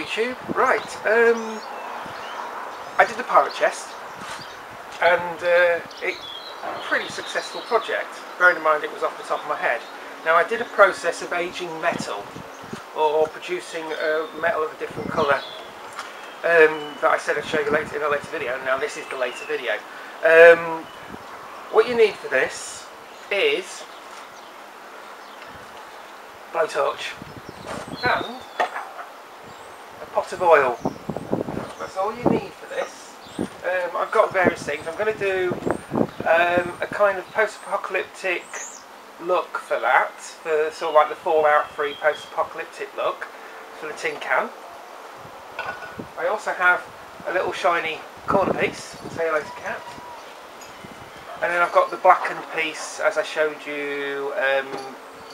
YouTube. Right, I did the pirate chest, and it pretty successful project, bearing in mind it was off the top of my head. Now I did a process of aging metal, or producing metal of a different colour, that I said I'd show you later in a later video. Now this is the later video. What you need for this is blowtorch and a pot of oil. That's all you need for this. I've got various things. I'm going to do a kind of post-apocalyptic look for that, for sort of like the Fallout-free post-apocalyptic look for the tin can. I also have a little shiny corner piece, say hello to cat. And then I've got the blackened piece, as I showed you,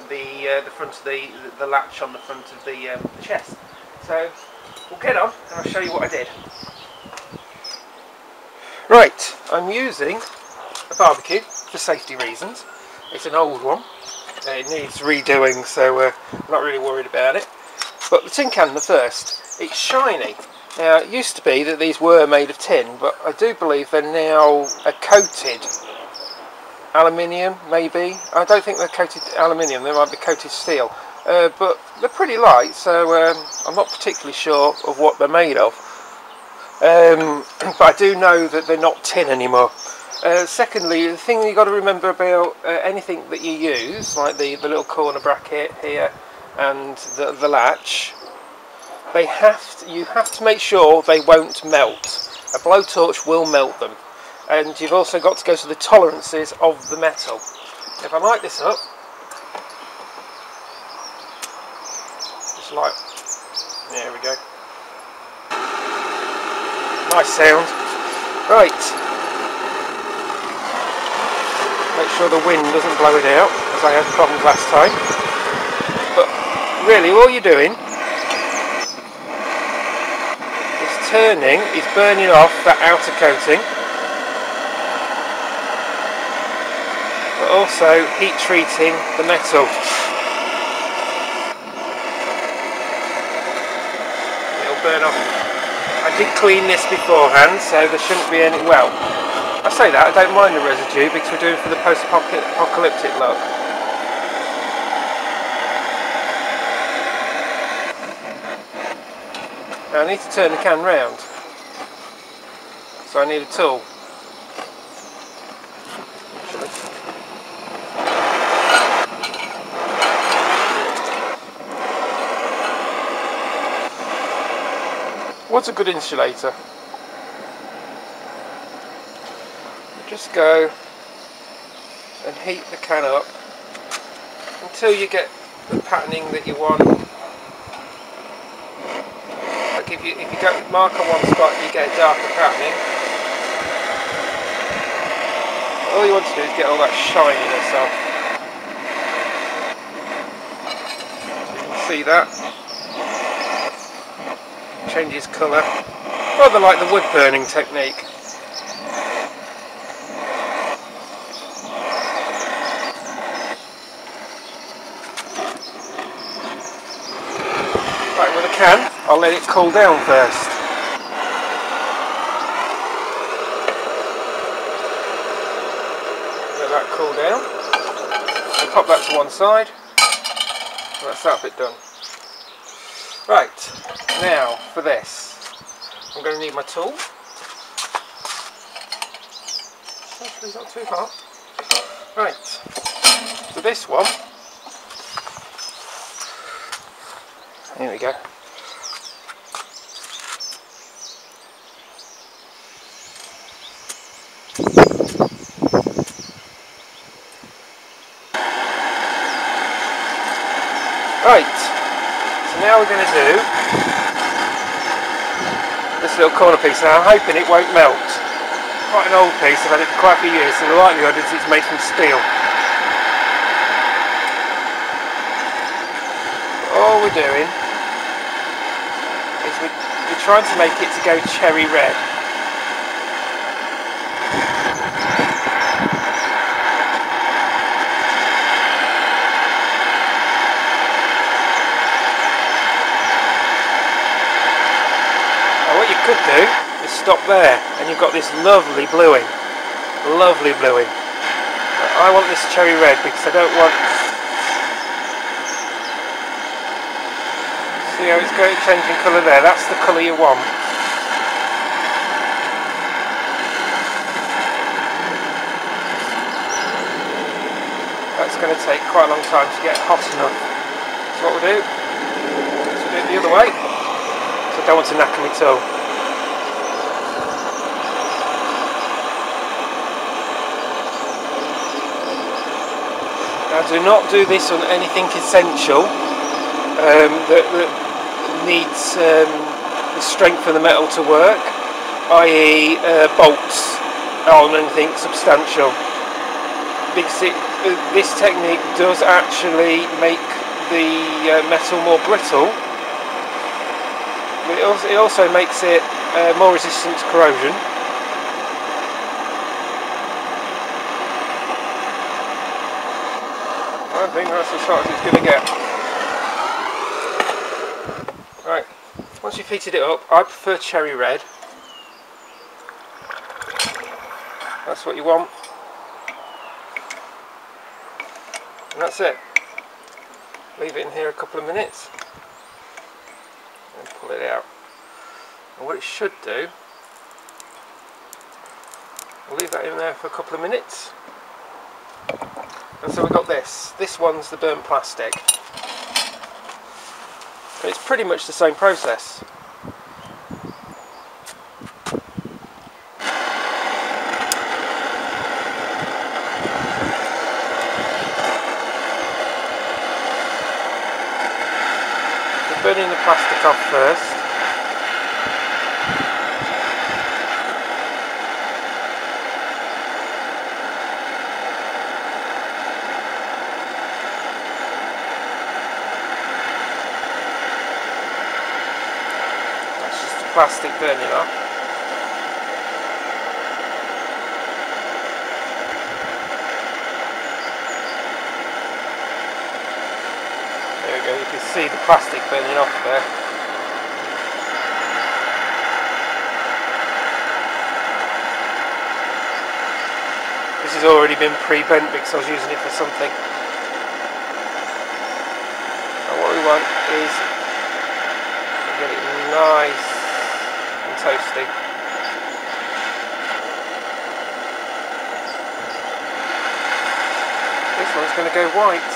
the front of the latch on the front of the chest. So we'll get on and I'll show you what I did. Right, I'm using a barbecue for safety reasons. It's an old one. It needs redoing, so I'm not really worried about it. But the tin can, the first, it's shiny. Now it used to be that these were made of tin, but I do believe they're now a coated aluminium, maybe. I don't think they're coated aluminium, they might be coated steel. But they're pretty light, so I'm not particularly sure of what they're made of. But I do know that they're not tin anymore. Secondly, the thing you've got to remember about anything that you use, like the little corner bracket here and the latch, you have to make sure they won't melt. A blowtorch will melt them. And you've also got to go to the tolerances of the metal. If I light this up, just like, there we go. Nice sound. Right. Make sure the wind doesn't blow it out, as I had problems last time. But really, all you're doing is burning off that outer coating, but also heat treating the metal. It'll burn off. I did clean this beforehand, so there shouldn't be any, well, I say that, I don't mind the residue because we're doing it for the post-apocalyptic look. Now I need to turn the can round, so I need a tool. What's a good insulator? Just go and heat the can up until you get the patterning that you want. Like if you go mark on one spot, you get a darker patterning. All you want to do is get all that shininess off. So you can see that changes colour, rather like the wood burning technique. Right, with a can, I'll let it cool down first. Let that cool down. I'll pop that to one side. That's that bit done. Right, now for this, I'm going to need my tool. Hopefully it's not too hot. Right, so this one, here we go. Right, so now we're going to do this little corner piece. Now I'm hoping it won't melt. Quite an old piece, I've had it for quite a few years, so the likelihood is it's made from steel. All we're doing is we're trying to make it to go cherry red. stop there, and you've got this lovely bluing. Lovely bluing. I want this cherry red because I don't want... See how it's going changing colour there? That's the colour you want. That's going to take quite a long time to get hot enough. So what we'll do is we'll do it the other way. So I don't want to knacker my toe. Now do not do this on anything essential that needs the strength of the metal to work, i.e. Bolts on anything substantial. Because this technique does actually make the metal more brittle, but it also makes it more resistant to corrosion. I think that's as far as it's going to get. Right, once you've heated it up, I prefer cherry red. That's what you want. And that's it. Leave it in here a couple of minutes and pull it out. And what it should do, we'll leave that in there for a couple of minutes. And so we've got this. This one's the burnt plastic. And it's pretty much the same process. We're burning the plastic off first. Plastic burning off. There we go, you can see the plastic burning off there. This has already been pre-bent because I was using it for something. And what we want is to get it nice toasty. This one's going to go white.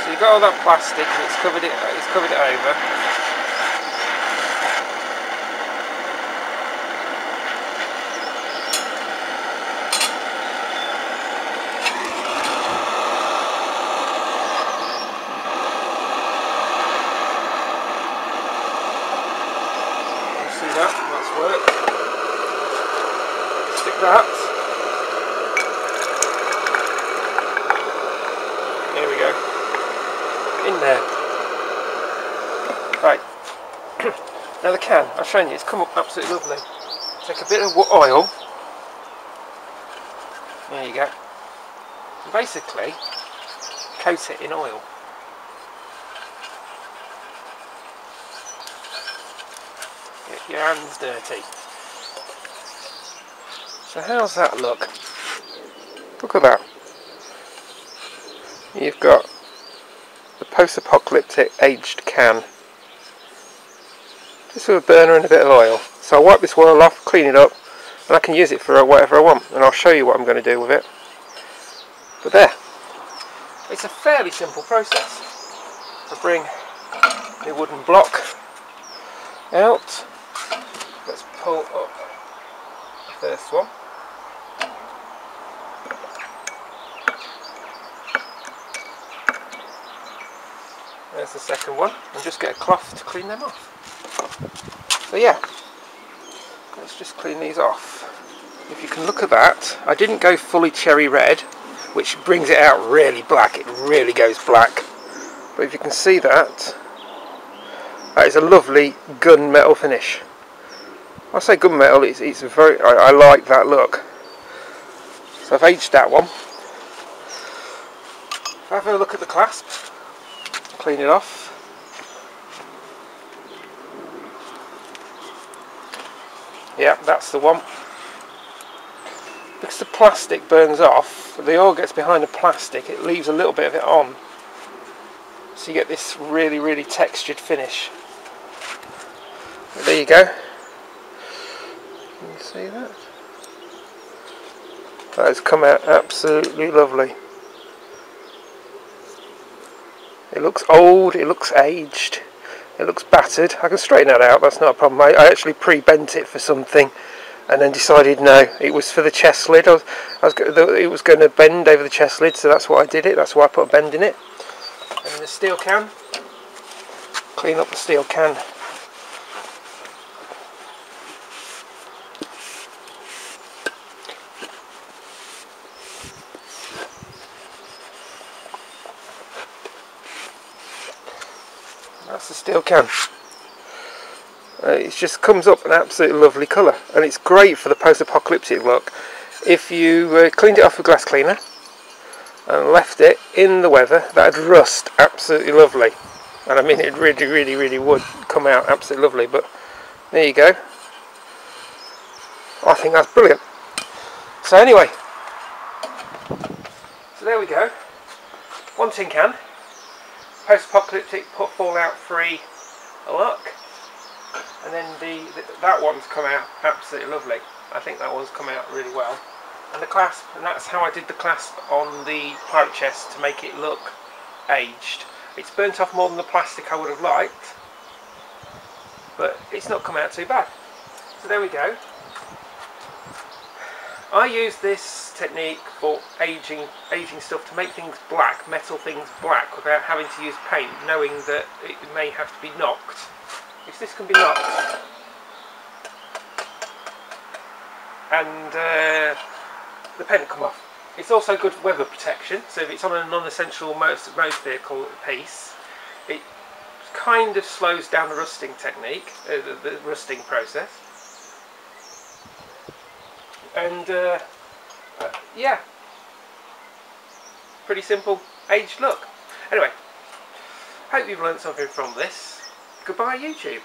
So you've got all that plastic and it's covered it over. That's worked. Stick that. There we go. In there. Right. Now the can, I've shown you, it's come up absolutely lovely. Take a bit of oil. There you go. And basically, coat it in oil. Get your hands dirty. So how's that look? Look at that. You've got the post-apocalyptic aged can. Just with a burner and a bit of oil. So I'll wipe this oil off, clean it up, and I can use it for whatever I want. And I'll show you what I'm going to do with it. But there. It's a fairly simple process. I bring the wooden block out. Let's pull up the first one. There's the second one, and just get a cloth to clean them off. So yeah, let's just clean these off. If you can look at that, I didn't go fully cherry red, which brings it out really black. It really goes black. But if you can see that, that is a lovely gunmetal finish. I say gunmetal, it's very, I like that look. So I've aged that one. If I have a look at the clasp, clean it off. Yeah, that's the one. Because the plastic burns off, the oil gets behind the plastic, it leaves a little bit of it on. So you get this really, really textured finish. But there you go. Can you see that? That has come out absolutely lovely. It looks old, it looks aged, it looks battered. I can straighten that out, that's not a problem. I actually pre-bent it for something and then decided no, it was for the chest lid. It was going to bend over the chest lid, so that's why I did it. That's why I put a bend in it. And the steel can. Clean up the steel can. That's the steel can. It just comes up an absolutely lovely colour, and it's great for the post-apocalyptic look. If you cleaned it off with glass cleaner and left it in the weather, that'd rust absolutely lovely. And I mean, it really, really, really would come out absolutely lovely. But there you go. I think that's brilliant. So anyway, so there we go. One tin can. Post-apocalyptic, put fallout free look. And then that one's come out absolutely lovely. I think that one's come out really well. And the clasp, and that's how I did the clasp on the pirate chest to make it look aged. It's burnt off more than the plastic I would have liked, but it's not come out too bad. So there we go. I use this technique for aging stuff to make things black, metal things black, without having to use paint, knowing that it may have to be knocked. If this can be knocked, and the paint will come off. It's also good for weather protection, so if it's on a non-essential motor vehicle piece, it kind of slows down the rusting technique, the rusting process. And yeah, pretty simple aged look. Anyway, hope you've learned something from this. Goodbye YouTube.